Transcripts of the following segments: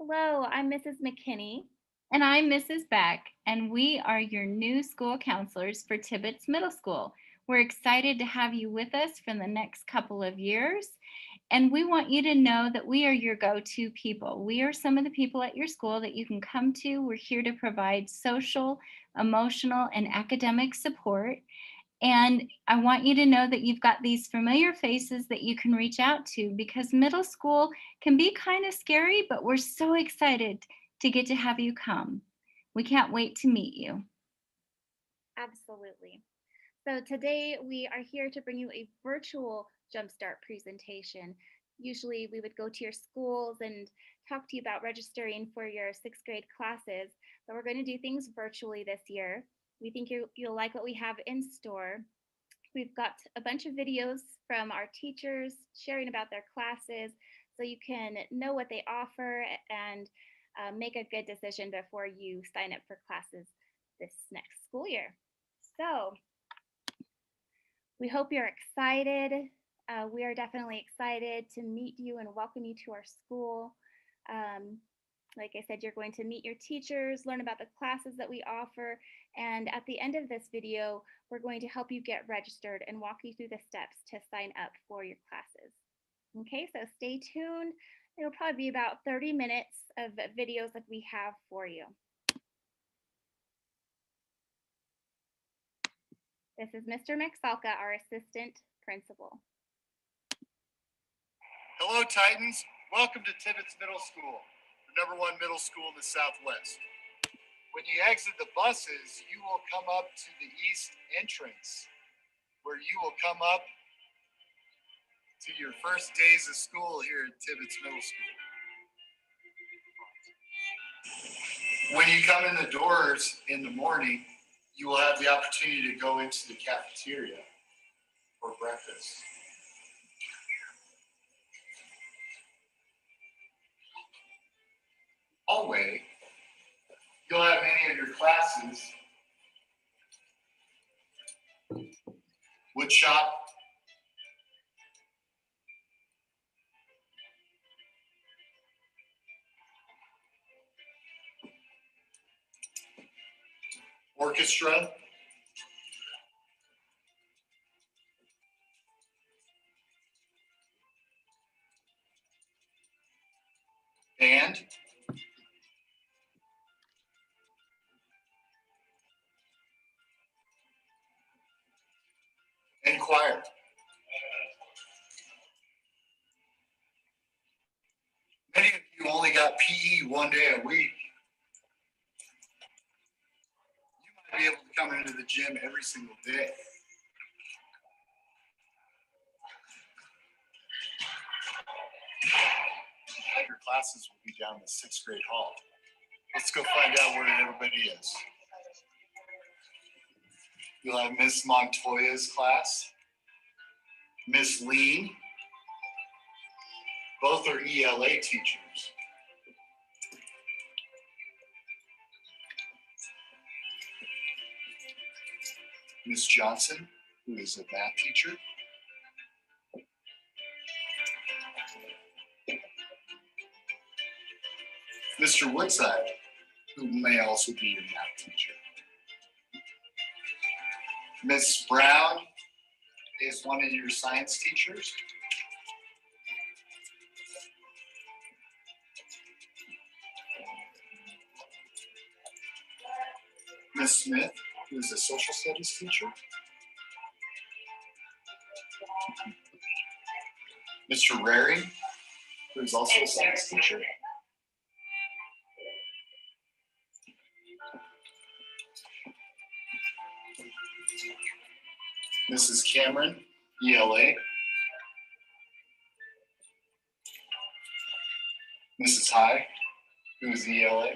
Hello, I'm Mrs. McKinney. And I'm Mrs. Beck, and we are your new school counselors for Tibbetts Middle School. We're excited to have you with us for the next couple of years, and we want you to know that we are your go to people. We are some of the people at your school that you can come to. We're here to provide social, emotional, and academic support. And I want you to know that you've got these familiar faces that you can reach out to because middle school can be kind of scary, but we're so excited to get to have you come. We can't wait to meet you. Absolutely. So today we are here to bring you a virtual Jumpstart presentation. Usually we would go to your schools and talk to you about registering for your sixth grade classes, but we're going to do things virtually this year. We think you'll like what we have in store. We've got a bunch of videos from our teachers sharing about their classes so you can know what they offer and make a good decision before you sign up for classes this next school year. So we hope you're excited. We are definitely excited to meet you and welcome you to our school. Um, like I said, you're going to meet your teachers, learn about the classes that we offer, and at the end of this video, we're going to help you get registered and walk you through the steps to sign up for your classes. Okay, so stay tuned. It'll probably be about 30 minutes of videos that we have for you. This is Mr. Maxalka, our assistant principal. Hello, Titans. Welcome to Tibbetts Middle School, the #1 middle school in the Southwest. When you exit the buses, you will come up to the east entrance, where you will come up to your first days of school here at Tibbetts Middle School. When you come in the doors in the morning, you will have the opportunity to go into the cafeteria for breakfast. Hallway, you'll have many of your classes. Wood shop, orchestra, band, and choir. Many of you only got PE one day a week. You might be able to come into the gym every single day. Your classes will be down in the sixth grade hall. Let's go find out where everybody is. You'll have Miss Montoya's class, Miss Lee. Both are ELA teachers. Miss Johnson, who is a math teacher. Mr. Woodside, who may also be your math teacher. Miss Brown is one of your science teachers. Miss Smith, who is a social studies teacher. Mr. Rary, who is also a science teacher. Mrs. Cameron, ELA. Mrs. High, who is ELA.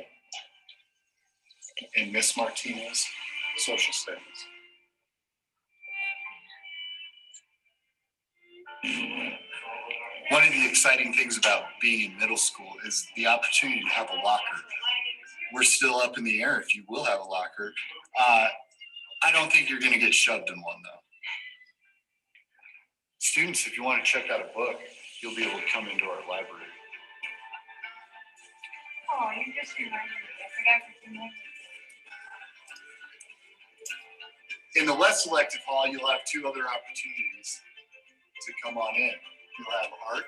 And Miss Martinez, social studies. One of the exciting things about being in middle school is the opportunity to have a locker. We're still up in the air if you will have a locker. I don't think you're going to get shoved in one, though. Students, if you want to check out a book, you'll be able to come into our library. Oh, you just reminded me. I forgot to remember. In the less elective hall, you'll have two other opportunities to come on in. You'll have art.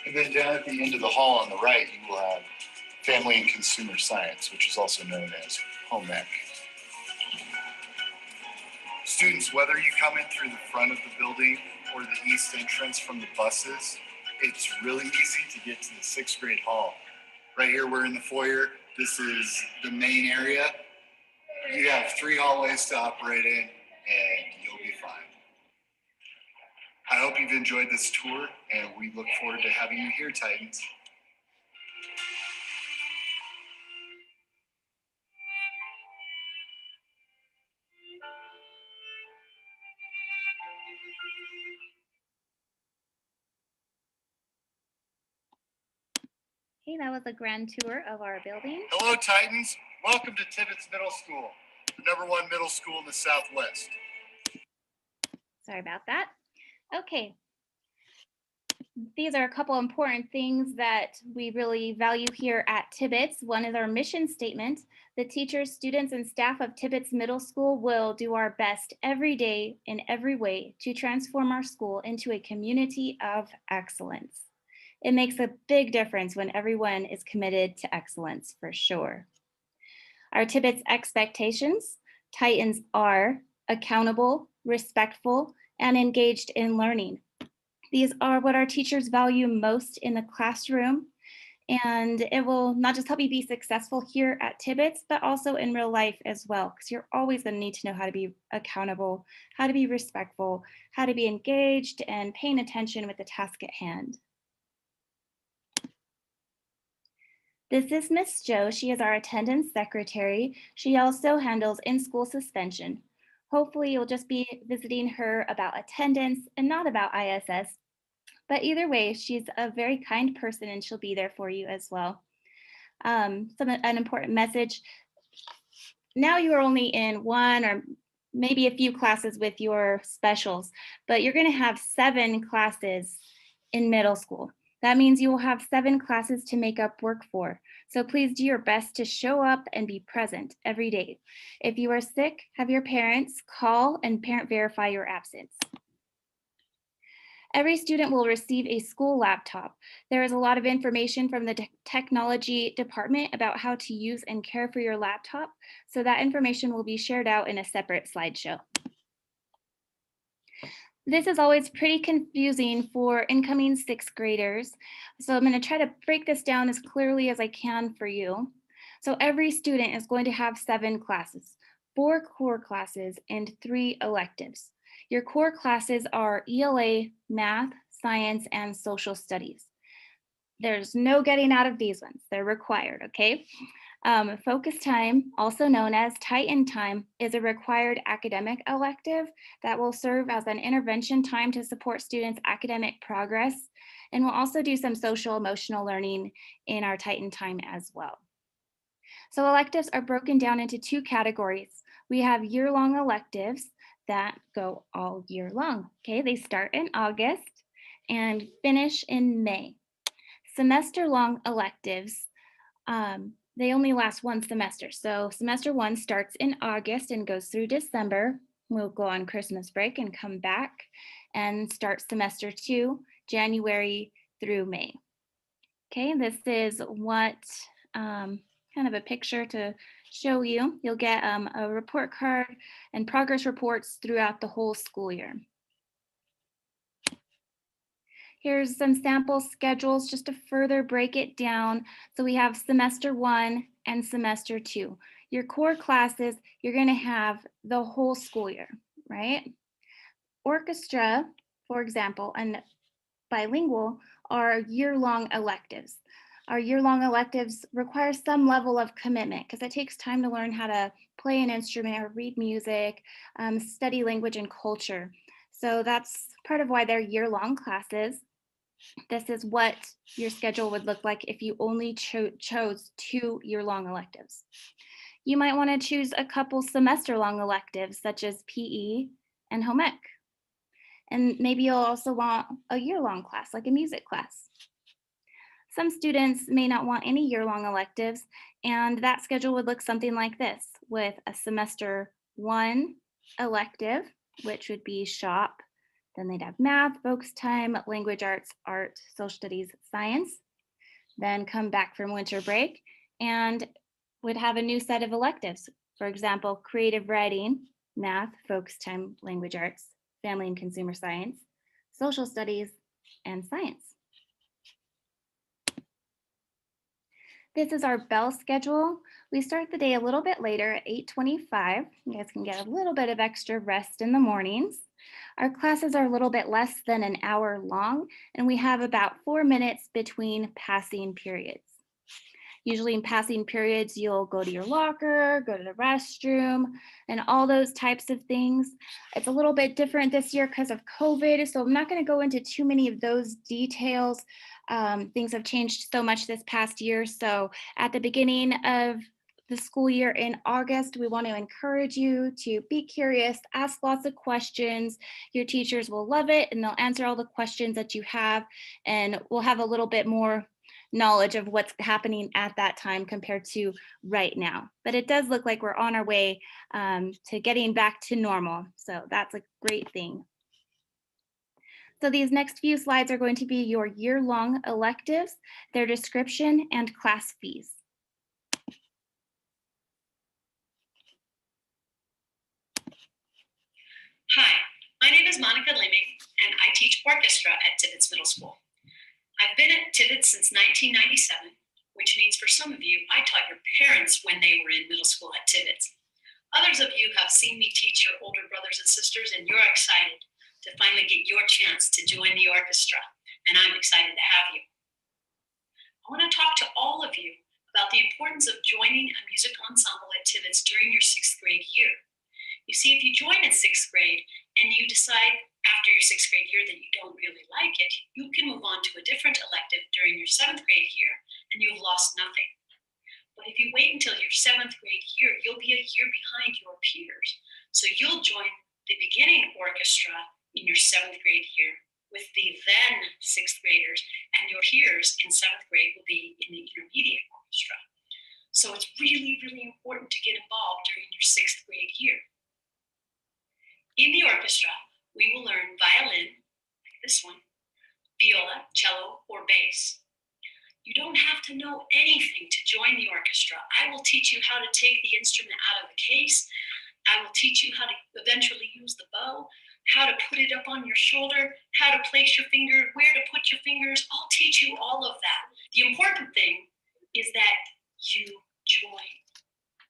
And then down at the end of the hall on the right, you will have family and consumer science, which is also known as home ec. Students, whether you come in through the front of the building or the east entrance from the buses, it's really easy to get to the sixth grade hall. Right here, we're in the foyer. This is the main area. You have 3 hallways to operate in, and you'll be fine. I hope you've enjoyed this tour, and we look forward to having you here, Titans. Hey, that was a grand tour of our building. Hello, Titans. Welcome to Tibbetts Middle School, the #1 middle school in the Southwest. Sorry about that. Okay. These are a couple important things that we really value here at Tibbetts. One is our mission statement. The teachers, students, and staff of Tibbetts Middle School will do our best every day in every way to transform our school into a community of excellence. It makes a big difference when everyone is committed to excellence, for sure. Our Tibbetts expectations: Titans are accountable, respectful, and engaged in learning. These are what our teachers value most in the classroom, and it will not just help you be successful here at Tibbetts, but also in real life as well, because you're always going to need to know how to be accountable, how to be respectful, how to be engaged, and paying attention with the task at hand. This is Miss Jo. She is our attendance secretary. She also handles in-school suspension. Hopefully you'll just be visiting her about attendance and not about ISS. But either way, she's a very kind person and she'll be there for you as well. An important message. Now you are only in one or maybe a few classes with your specials, but you're going to have 7 classes in middle school. That means you will have 7 classes to make up work for. So please do your best to show up and be present every day. If you are sick, have your parents call and parent verify your absence. Every student will receive a school laptop. There is a lot of information from the technology department about how to use and care for your laptop, so that information will be shared out in a separate slideshow. This is always pretty confusing for incoming 6th graders, so I'm going to try to break this down as clearly as I can for you. So every student is going to have 7 classes, 4 core classes, and 3 electives. Your core classes are ELA, math, science, and social studies. There's no getting out of these ones. They're required, okay? Focus time, also known as Titan time, is a required academic elective that will serve as an intervention time to support students' academic progress, and we'll also do some social emotional learning in our Titan time as well. So electives are broken down into 2 categories. We have year-long electives that go all year long, okay? They start in August and finish in May. Semester-long electives, they only last 1 semester. So semester 1 starts in August and goes through December. We'll go on Christmas break and come back and start semester 2, January through May. Okay, this is what kind of a picture to show you. You'll get a report card and progress reports throughout the whole school year. Here's some sample schedules just to further break it down. So we have semester 1 and semester 2. Your core classes, you're going to have the whole school year, right? Orchestra, for example, and bilingual are year-long electives. Our year-long electives require some level of commitment because it takes time to learn how to play an instrument or read music, study language and culture. So that's part of why they're year-long classes. This is what your schedule would look like if you only chose 2 year-long electives. You might want to choose a couple semester-long electives such as PE and home ec. And maybe you'll also want a year-long class, like a music class. Some students may not want any year-long electives, and that schedule would look something like this, with a semester 1 elective, which would be shop. Then they'd have math, focus time, language arts, art, social studies, science. Then come back from winter break and would have a new set of electives. For example, creative writing, math, focus time, language arts, family and consumer science, social studies, and science. This is our bell schedule. We start the day a little bit later at 8:25. You guys can get a little bit of extra rest in the mornings. Our classes are a little bit less than an hour long, and we have about 4 minutes between passing periods. Usually in passing periods, you'll go to your locker, go to the restroom, and all those types of things. It's a little bit different this year because of COVID, so I'm not going to go into too many of those details. Things have changed so much this past year. So at the beginning of the school year in August, we want to encourage you to be curious, ask lots of questions. Your teachers will love it and they'll answer all the questions that you have, and we'll have a little bit more knowledge of what's happening at that time compared to right now. But it does look like we're on our way to getting back to normal. So that's a great thing. So these next few slides are going to be your year-long electives, their description, and class fees. Hi, my name is Monica Leeming, and I teach orchestra at Tibbetts Middle School. I've been at Tibbetts since 1997, which means for some of you, I taught your parents when they were in middle school at Tibbetts. Others of you have seen me teach your older brothers and sisters, and you're excited to finally get your chance to join the orchestra, and I'm excited to have you. I want to talk to all of you about the importance of joining a musical ensemble at Tibbetts during your 6th grade year. You see, if you join in 6th grade and you decide after your 6th grade year that you don't really like it, you can move on to a different elective during your 7th grade year and you've lost nothing. But if you wait until your 7th grade year, you'll be a year behind your peers. So you'll join the beginning orchestra in your 7th grade year with the then 6th graders, and your peers in 7th grade will be in the intermediate orchestra. So it's really, really important to get involved during your 6th grade year. In the orchestra, we will learn violin, like this one, viola, cello, or bass. You don't have to know anything to join the orchestra. I will teach you how to take the instrument out of the case. I will teach you how to eventually use the bow, how to put it up on your shoulder, how to place your finger, where to put your fingers. I'll teach you all of that. The important thing is that you join.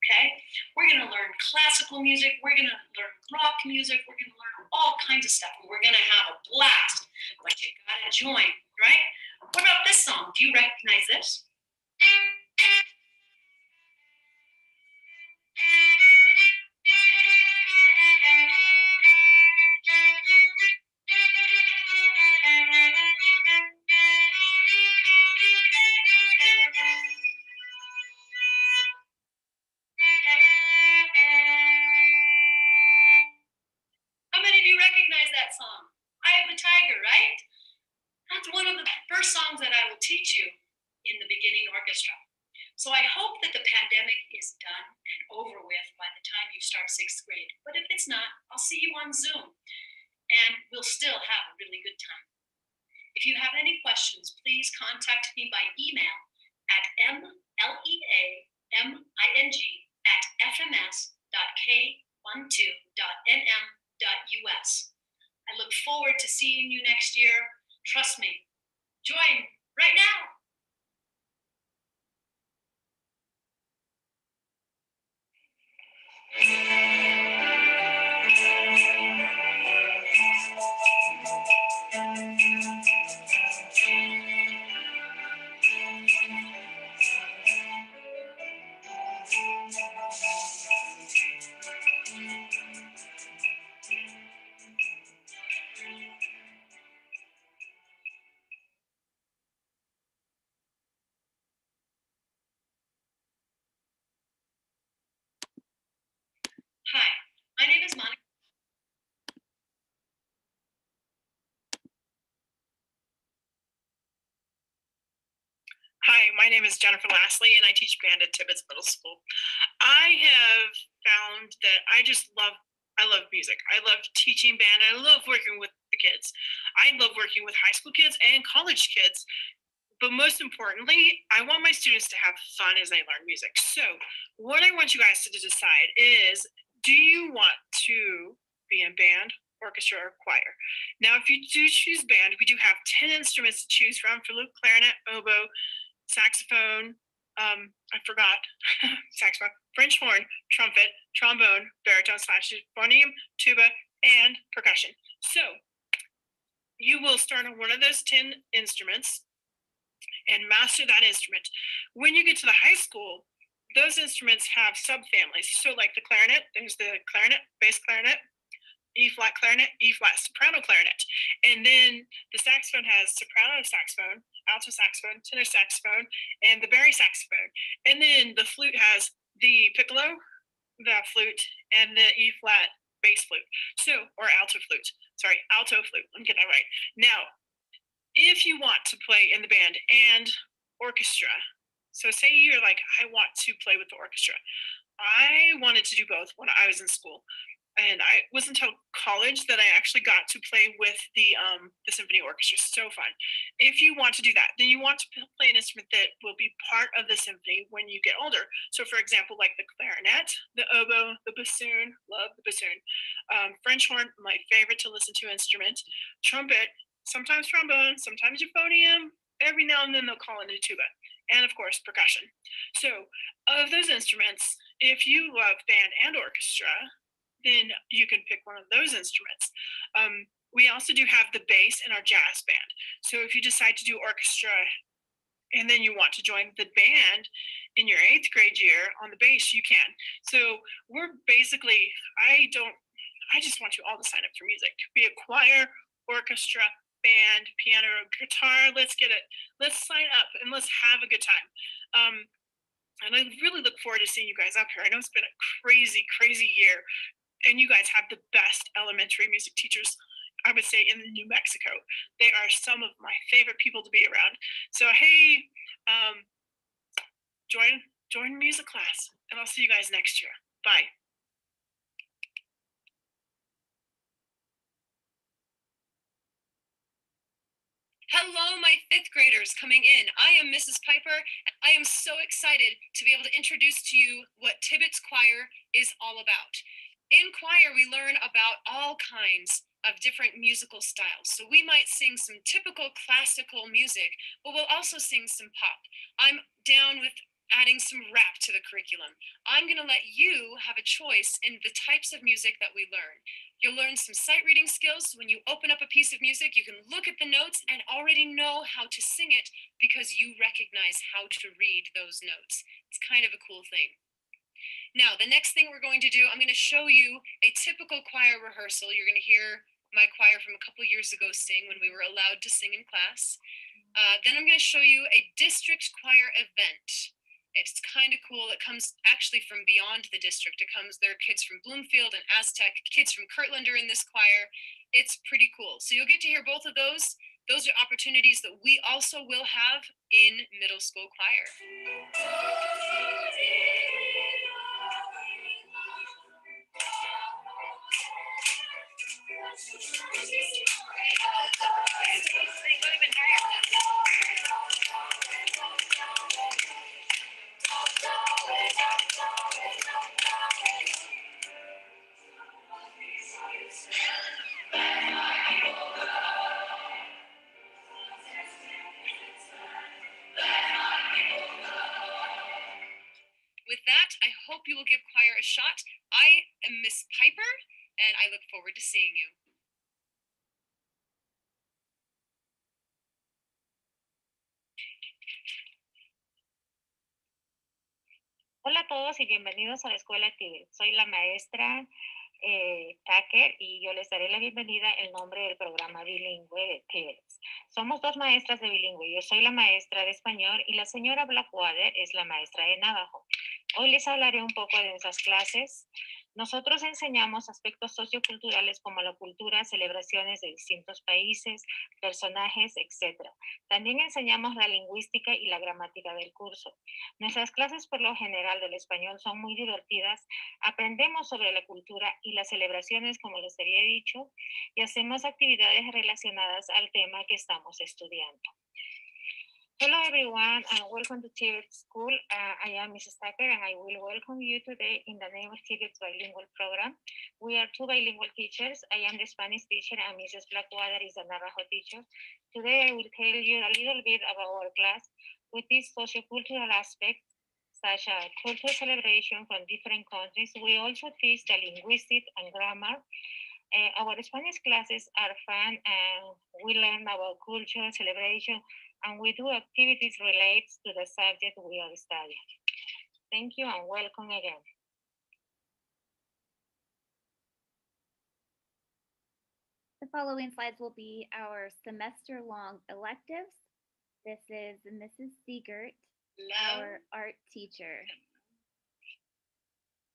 Okay, we're going to learn classical music, we're going to learn rock music, we're going to learn all kinds of stuff, and we're going to have a blast. But you got to join, right? What about this song? Do you recognize this? How many of you recognize that song? Eye of the Tiger, right? That's one of the first songs that I will teach you in the beginning orchestra. So I hope that the pandemic is done and over with by the time you start 6th grade. But if it's not, I'll see you on Zoom and we'll still have a really good time. If you have any questions, please contact me by email at mleaming@fms.k12.nm.us. I look forward to seeing you next year. Trust me, join right now. Hi, Hi, my name is Jennifer Lastly, and I teach band at Tibbetts Middle School. I have found that I love music. I love teaching band. I love working with the kids. I love working with high school kids and college kids. But most importantly, I want my students to have fun as they learn music. So what I want you guys to decide is, do you want to be in band, orchestra, or choir? Now, if you do choose band, we do have 10 instruments to choose from: flute, clarinet, oboe, saxophone, I forgot, saxophone, French horn, trumpet, trombone, baritone slash euphonium, tuba, and percussion. So you will start on one of those 10 instruments and master that instrument. When you get to the high school, those instruments have subfamilies. So like the clarinet, there's the clarinet, bass clarinet, E-flat clarinet, E-flat soprano clarinet. And then the saxophone has soprano saxophone, alto saxophone, tenor saxophone, and the bari saxophone. And then the flute has the piccolo, the flute, and the E-flat bass flute. So, or alto flute. Sorry, alto flute. Let me get that right. Now, if you want to play in the band and orchestra, so say you're like, I want to play with the orchestra. I wanted to do both when I was in school. And I wasn't until college that I actually got to play with the symphony orchestra. So fun. If you want to do that, then you want to play an instrument that will be part of the symphony when you get older. So for example, like the clarinet, the oboe, the bassoon, love the bassoon, French horn, my favorite to listen to instrument, trumpet, sometimes trombone, sometimes euphonium, every now and then they'll call it a tuba, and of course percussion. So of those instruments, if you love band and orchestra, then you can pick one of those instruments. We also do have the bass in our jazz band. So if you decide to do orchestra and then you want to join the band in your 8th grade year on the bass, you can. So we're basically, I just want you all to sign up for music. Be it choir, orchestra, band, piano, guitar. Let's get it. Let's sign up and let's have a good time. And I really look forward to seeing you guys up here. I know it's been a crazy, crazy year. And you guys have the best elementary music teachers, I would say, in New Mexico. They are some of my favorite people to be around. So hey, join music class, and I'll see you guys next year. Bye. Hello, my 5th graders coming in. I am Mrs. Piper, and I am so excited to be able to introduce to you what Tibbetts Choir is all about. In choir, we learn about all kinds of different musical styles. So we might sing some typical classical music, but we'll also sing some pop. I'm down with adding some rap to the curriculum. I'm going to let you have a choice in the types of music that we learn. You'll learn some sight reading skills. When you open up a piece of music, you can look at the notes and already know how to sing it because you recognize how to read those notes. It's kind of a cool thing. Now, the next thing we're going to do, I'm going to show you a typical choir rehearsal. You're going to hear my choir from a couple years ago sing when we were allowed to sing in class. Then I'm going to show you a district choir event. It's kind of cool. It comes actually from beyond the district. There are kids from Bloomfield and Aztec, kids from Kirtland are in this choir. It's pretty cool. So you'll get to hear both of those. Those are opportunities that we also will have in middle school choir. With that, I hope you will give choir a shot. I am Miss Piper, and I look forward to seeing you. Hola a todos y bienvenidos a la Escuela Tibbetts. Soy la maestra Tucker y yo les daré la bienvenida en nombre del programa bilingüe de Tibbetts. Somos 2 maestras de bilingüe. Yo soy la maestra de español y la señora Blackwater es la maestra de Navajo. Hoy les hablaré un poco de nuestras clases Nosotros enseñamos aspectos socioculturales como la cultura, celebraciones de distintos países, personajes, etc. También enseñamos la lingüística y la gramática del curso. Nuestras clases por lo general del español son muy divertidas. Aprendemos sobre la cultura y las celebraciones, como les había dicho, y hacemos actividades relacionadas al tema que estamos estudiando. Hello everyone and welcome to Tibbetts School. I am Mrs. Tucker and I will welcome you today in the name of Tibbetts Bilingual Program. We are two bilingual teachers. I am the Spanish teacher and Mrs. Blackwater is the Navajo teacher. Today I will tell you a little bit about our class with this sociocultural aspect such as cultural celebration from different countries. We also teach the linguistic and grammar. Our Spanish classes are fun and we learn about culture, celebration, and we do activities related to the subject we are studying. Thank you and welcome again. The following slides will be our semester-long electives. This is Mrs. Siegert, our art teacher.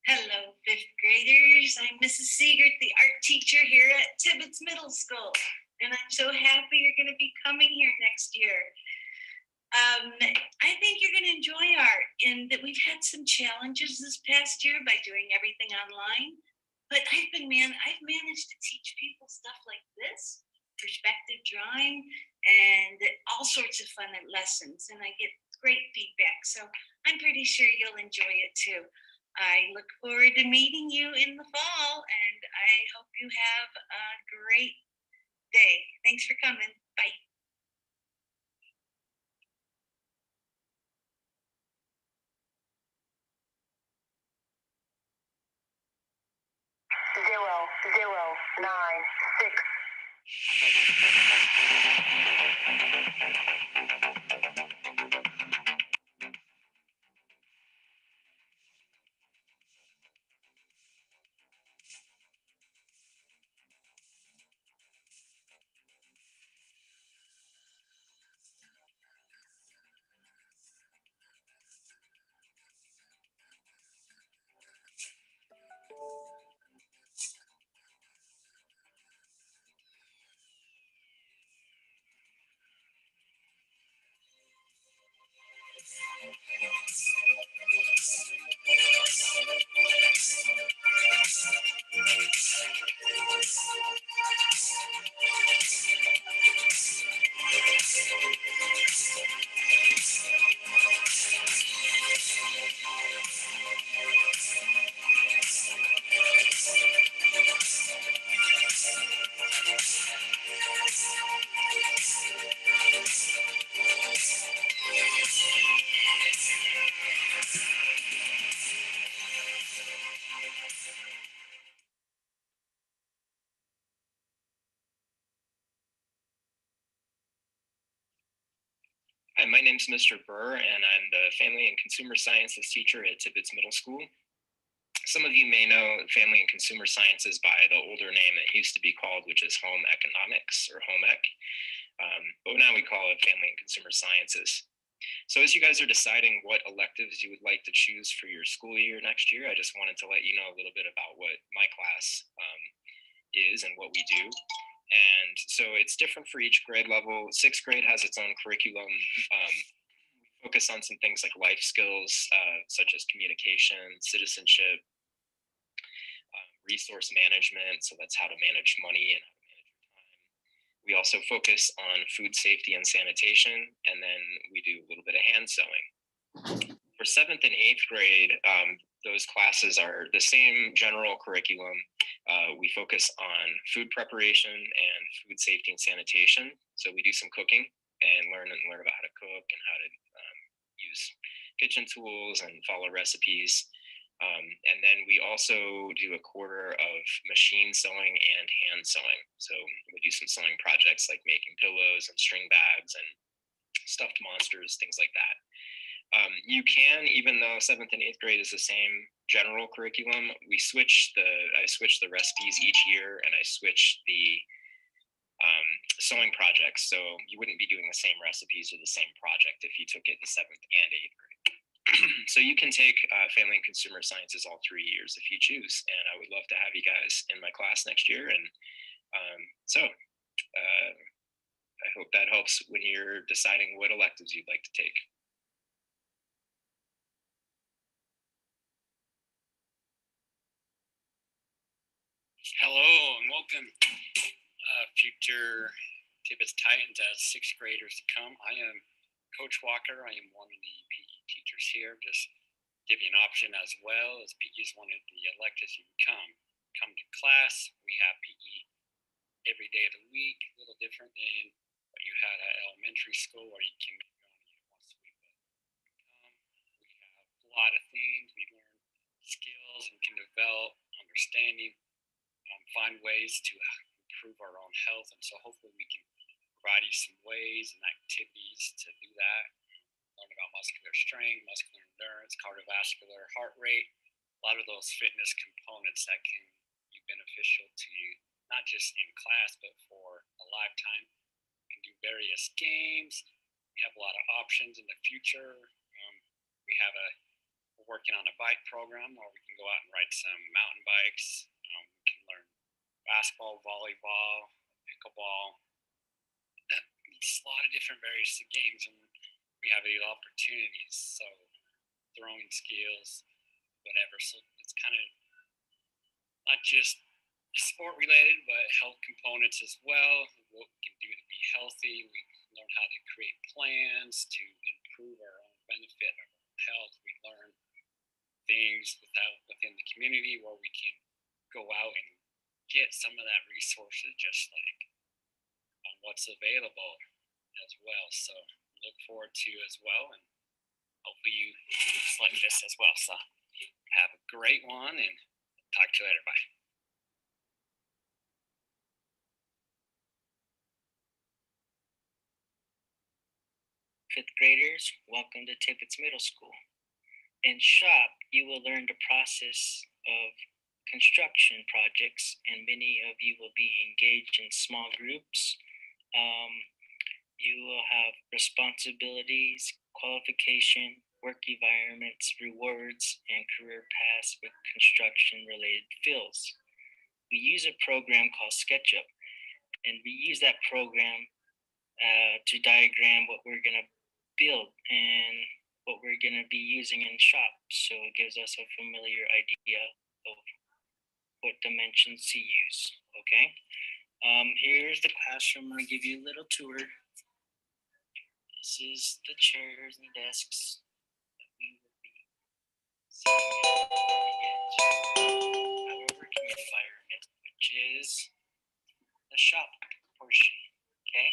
Hello, fifth graders. I'm Mrs. Siegert, the art teacher here at Tibbetts Middle School. And I'm so happy you're going to be coming here next year. I think you're going to enjoy art in that we've had some challenges this past year by doing everything online. But I've managed to teach people stuff like this, perspective drawing, and all sorts of fun lessons. And I get great feedback. So I'm pretty sure you'll enjoy it too. I look forward to meeting you in the fall, and I hope you have a great day. Thanks for coming. Bye. Hi, my name's Mr. Burr, and I'm the Family and Consumer Sciences teacher at Tibbetts Middle School. Some of you may know Family and Consumer Sciences by the older name it used to be called, which is Home Economics or Home Ec, but now we call it Family and Consumer Sciences. So as you guys are deciding what electives you would like to choose for your school year next year, I just wanted to let you know a little bit about what my class is and what we do. And so it's different for each grade level. Sixth grade has its own curriculum. We focus on some things like life skills, such as communication, citizenship, resource management. So that's how to manage money and how to manage your time. We also focus on food safety and sanitation, and then we do a little bit of hand sewing. For 7th and 8th grade, those classes are the same general curriculum. We focus on food preparation and food safety and sanitation. So we do some cooking and learn about how to cook and how to use kitchen tools and follow recipes. And then we also do a quarter of machine sewing and hand sewing. So we do some sewing projects like making pillows and string bags and stuffed monsters, things like that. You can, even though 7th and 8th grade is the same general curriculum, I switch the recipes each year, and I switch the sewing projects. So you wouldn't be doing the same recipes or the same project if you took it in 7th and 8th grade. So you can take family and consumer sciences all 3 years if you choose, and I would love to have you guys in my class next year. And I hope that helps when you're deciding what electives you'd like to take. Hello and welcome, future Tibbetts Titans as sixth graders to come. I am Coach Walker. I am one of the PE teachers here. Just give you an option as well, as PE is one of the electives you can come to class. We have PE every day of the week, a little different than what you had at elementary school, where you can maybe only get once a week. But we have a lot of things. We learn skills and can develop understanding, find ways to improve our own health. And so hopefully we can provide you some ways and activities to do that. Learn about muscular strength, muscular endurance, cardiovascular, heart rate, a lot of those fitness components that can be beneficial to you, not just in class, but for a lifetime. We can do various games. We have a lot of options in the future. We're working on a bike program where we can go out and ride some mountain bikes. We can learn basketball, volleyball, pickleball. It's a lot of different various games, and we have these opportunities. So throwing skills, whatever. So it's kind of not just sport related, but health components as well. What we can do to be healthy. We learn how to create plans to improve our own benefit of our health. We learn things within the community where we can go out and get some of that resources, just like on what's available as well. So look forward to as well, and hopefully you select this as well. So have a great one, and talk to you later. Bye. Fifth graders, welcome to Tibbetts Middle School. In SHOP, you will learn the process of construction projects, and many of you will be engaged in small groups. You will have responsibilities, qualification, work environments, rewards, and career paths with construction-related fields. We use a program called SketchUp, and we use that program to diagram what we're going to build and what we're going to be using in SHOP. So it gives us a familiar idea of what dimensions to use, okay? Here's the classroom. I'm going to give you a little tour. This is the chairs and desks that we will be sitting in our working environment, which is the SHOP portion, okay?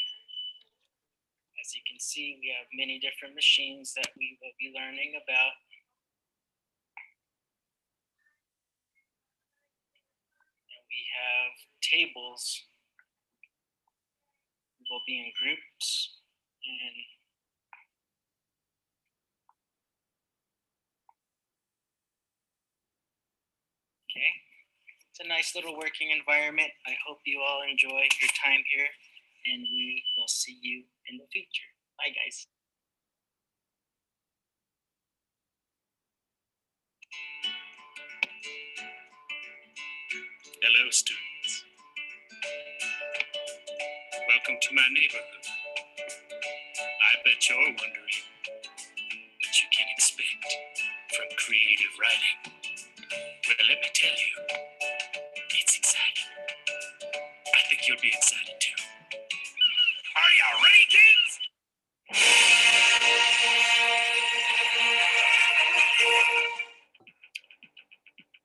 As you can see, we have many different machines that we will be learning about. And we have tables. We will be in groups, and okay. It's a nice little working environment. I hope you all enjoy your time here, and we will see you in the future. Bye, guys. Hello, students. Welcome to my neighborhood. I bet you're wondering what you can expect from creative writing. Well, let me tell you, it's exciting. I think you'll be excited too. Are y'all ready, kids?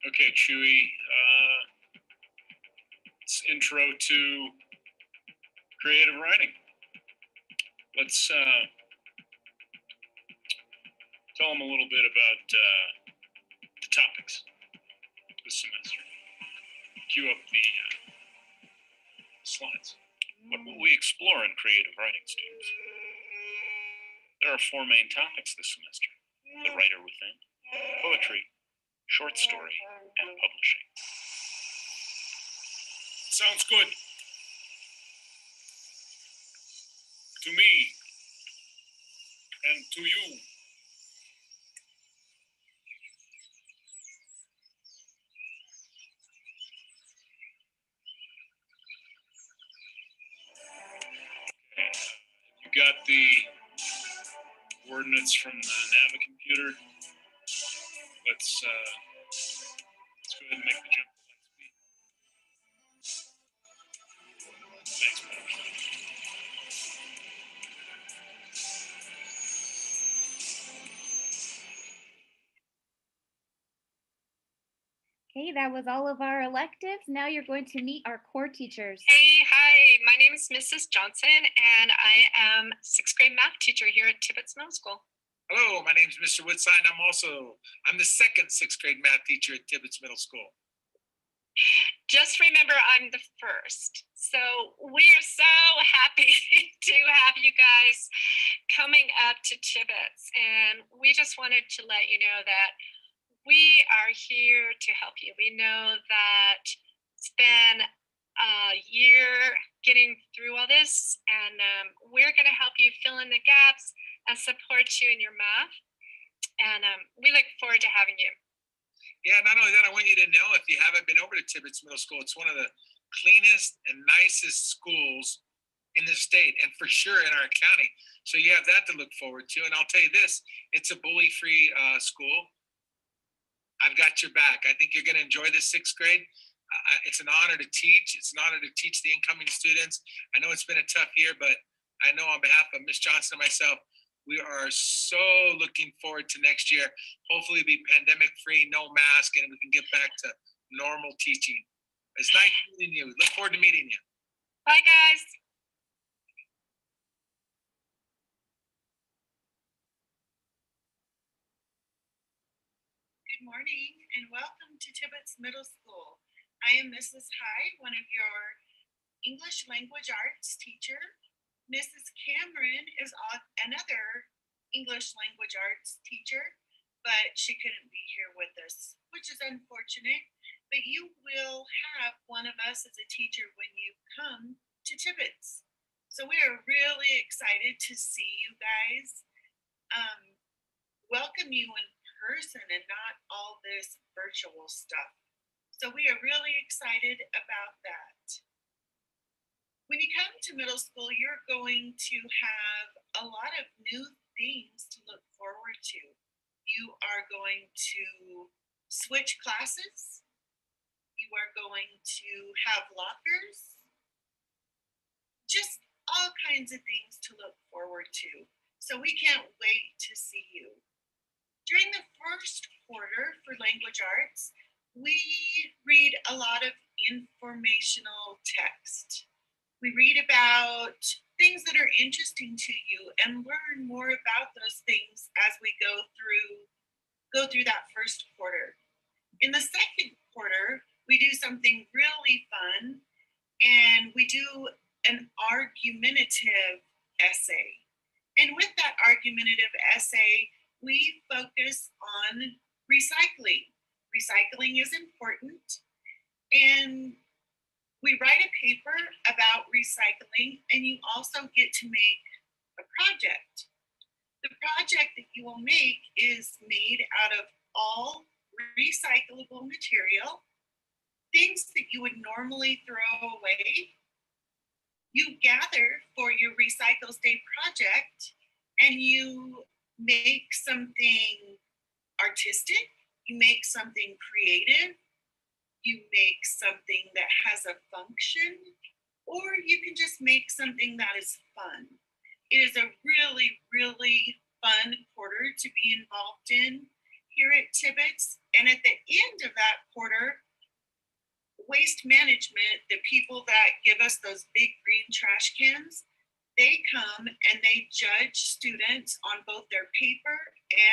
Okay, Chewy. It's intro to creative writing. Let's tell them a little bit about the topics this semester. Cue up the slides. What will we explore in creative writing, students? There are 4 main topics this semester: the writer within, poetry, short story, and publishing. Sounds good. To me, and to you. got the ordinance from the Nava computer. Let's go ahead and make the jump to light speed. Thanks, man. Okay, that was all of our electives. Now you're going to meet our core teachers. Hey, hi, my name is Mrs. Johnson, and I am 6th grade math teacher here at Tibbetts Middle School. Hello, my name is Mr. Woodside. I'm the second 6th grade math teacher at Tibbetts Middle School. Just remember, I'm the first. So we are so happy to have you guys coming up to Tibbetts, and we just wanted to let you know that we are here to help you. We know that it's been a year getting through all this, and we're going to help you fill in the gaps and support you in your math. And we look forward to having you. Yeah, not only that, I want you to know, if you haven't been over to Tibbetts Middle School, it's one of the cleanest and nicest schools in the state, and for sure in our county. So you have that to look forward to. And I'll tell you this, it's a bully-free school. I've got your back. I think you're going to enjoy the 6th grade. It's an honor to teach. It's an honor to teach the incoming students. I know it's been a tough year, but I know on behalf of Ms. Johnson and myself, we are so looking forward to next year. Hopefully be pandemic free, no mask, and we can get back to normal teaching. It's nice meeting you. Look forward to meeting you. Bye, guys. Good morning and welcome to Tibbetts Middle School. I am Mrs. Hyde, one of your English language arts teacher. Mrs. Cameron is another English language arts teacher, but she couldn't be here with us, which is unfortunate. But you will have one of us as a teacher when you come to Tibbetts. So we are really excited to see you guys, welcome you in person and not all this virtual stuff. So we are really excited about that. When you come to middle school, you're going to have a lot of new things to look forward to. You are going to switch classes. You are going to have lockers. Just all kinds of things to look forward to. So we can't wait to see you. During the first quarter for language arts, we read a lot of informational text. We read about things that are interesting to you and learn more about those things as we go through that first quarter. In the second quarter, we do something really fun, and we do an argumentative essay. And with that argumentative essay, we focus on recycling. Recycling is important, and we write a paper about recycling, and you also get to make a project. The project that you will make is made out of all recyclable material, things that you would normally throw away. You gather for your Recycles Day project, and you make something artistic, you make something creative, you make something that has a function, or you can just make something that is fun. It is a really, really fun quarter to be involved in here at Tibbetts. And at the end of that quarter, waste management, the people that give us those big green trash cans, they come and they judge students on both their paper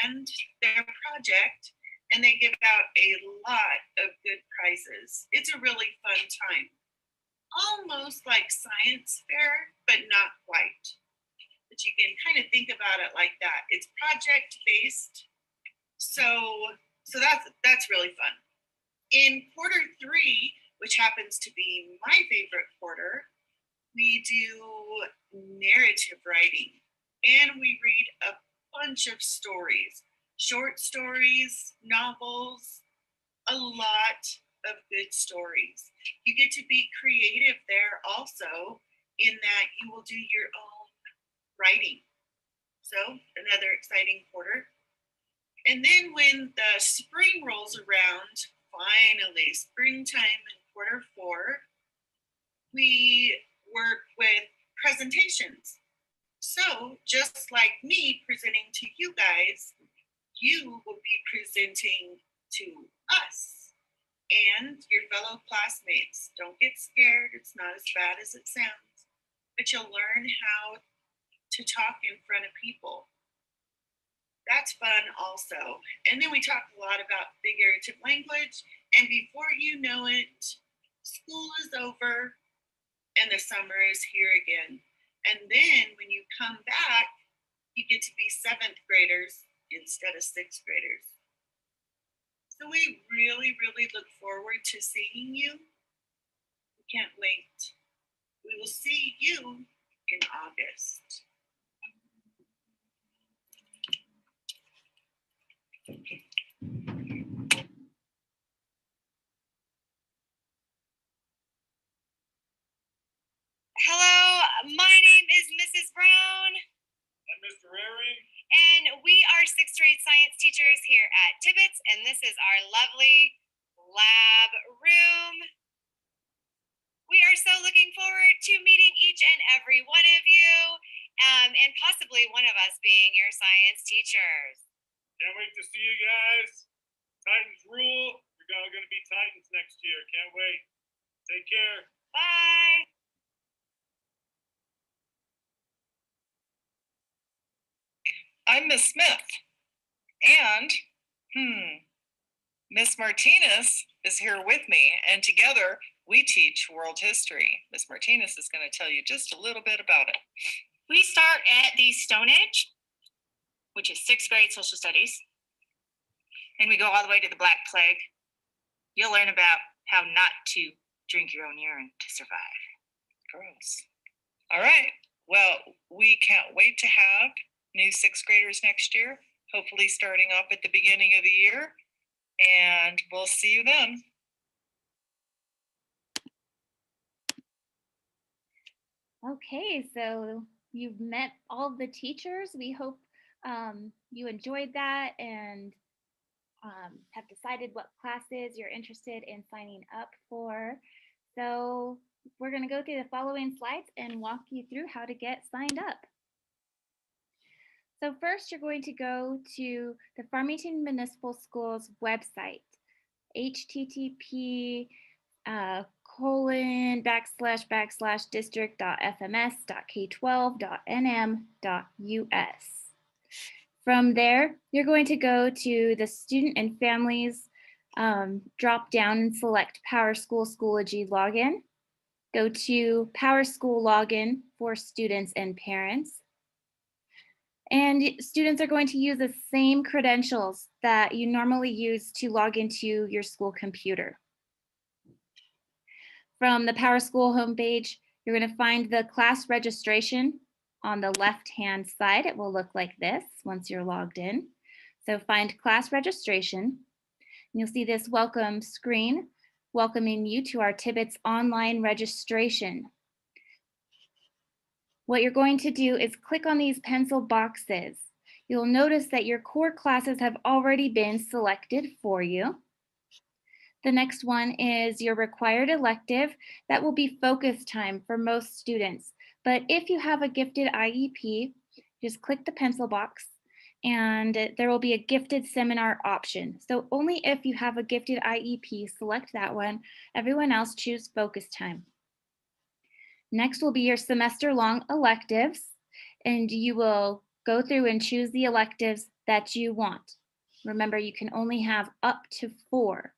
and their project, and they give out a lot of good prizes. It's a really fun time. Almost like science fair, but not quite. But you can kind of think about it like that. It's project-based, so that's really fun. In quarter 3, which happens to be my favorite quarter, we do narrative writing, and we read a bunch of stories, short stories, novels, a lot of good stories. You get to be creative there also, in that you will do your own writing. So another exciting quarter. And then when the spring rolls around, finally springtime in quarter 4, we work with presentations. So just like me presenting to you guys, you will be presenting to us and your fellow classmates. Don't get scared, it's not as bad as it sounds, but you'll learn how to talk in front of people. That's fun also. And then we talk a lot about figurative language, and before you know it, school is over and the summer is here again. And then when you come back, you get to be 7th graders instead of 6th graders. So we really, really look forward to seeing you. We can't wait. We will see you in August. Hello, my name is Mrs. Brown. And Mr. Herring. And we are 6th grade science teachers here at Tibbetts, and this is our lovely lab room. We are so looking forward to meeting each and every one of you, and possibly one of us being your science teachers. Can't wait to see you guys. Titans rule. You're all going to be Titans next year. Can't wait. Take care. Bye. I'm Miss Smith, and Miss Martinez is here with me, and together we teach world history. Miss Martinez is going to tell you just a little bit about it. We start at the Stone Age, which is 6th grade social studies, and we go all the way to the Black Plague. You'll learn about how not to drink your own urine to survive. Gross. All right. Well, we can't wait to have new 6th graders next year, hopefully starting up at the beginning of the year, and we'll see you then. Okay, so you've met all the teachers. We hope you enjoyed that and have decided what classes you're interested in signing up for. So we're going to go through the following slides and walk you through how to get signed up. So first, you're going to go to the Farmington Municipal Schools website, http://district.fms.k12.nm.us. From there, you're going to go to the Student and Families drop down and select Power School Schoology login. Go to Power School login for students and parents. And students are going to use the same credentials that you normally use to log into your school computer. From the Power School homepage, you're going to find the class registration on the left-hand side. It will look like this once you're logged in. So find class registration. And you'll see this welcome screen welcoming you to our Tibbetts online registration. What you're going to do is click on these pencil boxes. You'll notice that your core classes have already been selected for you. The next one is your required elective. That will be focus time for most students. But if you have a gifted IEP, just click the pencil box and there will be a gifted seminar option. So only if you have a gifted IEP, select that one. Everyone else choose focus time. Next will be your semester-long electives, and you will go through and choose the electives that you want. Remember, you can only have up to 4,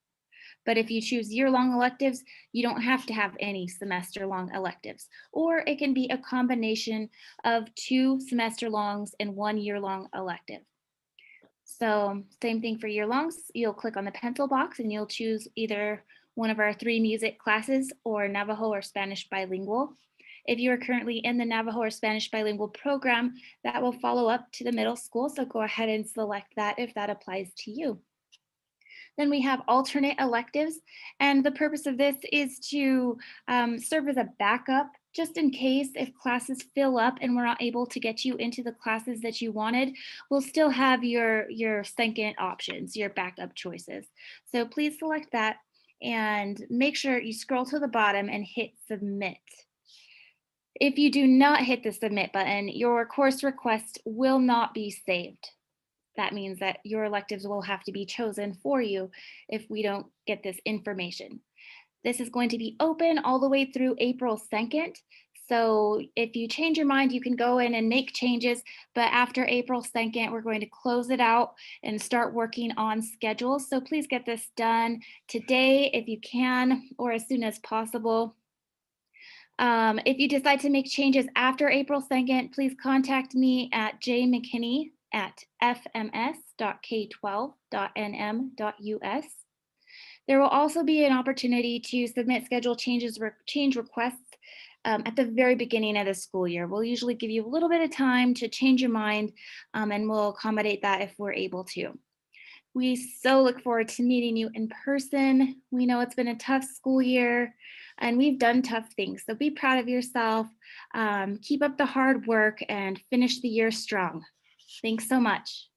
but if you choose year-long electives, you don't have to have any semester-long electives, or it can be a combination of 2 semester-longs and 1 year-long elective. So same thing for year-longs. You'll click on the pencil box and you'll choose either one of our 3 music classes or Navajo or Spanish bilingual. If you are currently in the Navajo or Spanish bilingual program, that will follow up to the middle school. So go ahead and select that if that applies to you. Then we have alternate electives. And the purpose of this is to serve as a backup Just in case if classes fill up and we're not able to get you into the classes that you wanted, we'll still have your second options, your backup choices. So please select that and make sure you scroll to the bottom and hit submit. If you do not hit the submit button, your course request will not be saved. That means that your electives will have to be chosen for you if we don't get this information. This is going to be open all the way through April 2nd. So if you change your mind, you can go in and make changes, but after April 2nd, we're going to close it out and start working on schedules. So please get this done today if you can, or as soon as possible. If you decide to make changes after April 2nd, please contact me at jmckinney@fms.k12.nm.us. There will also be an opportunity to submit schedule change requests at the very beginning of the school year. We'll usually give you a little bit of time to change your mind, and we'll accommodate that if we're able to. We so look forward to meeting you in person. We know it's been a tough school year and we've done tough things. So be proud of yourself, keep up the hard work and finish the year strong. Thanks so much.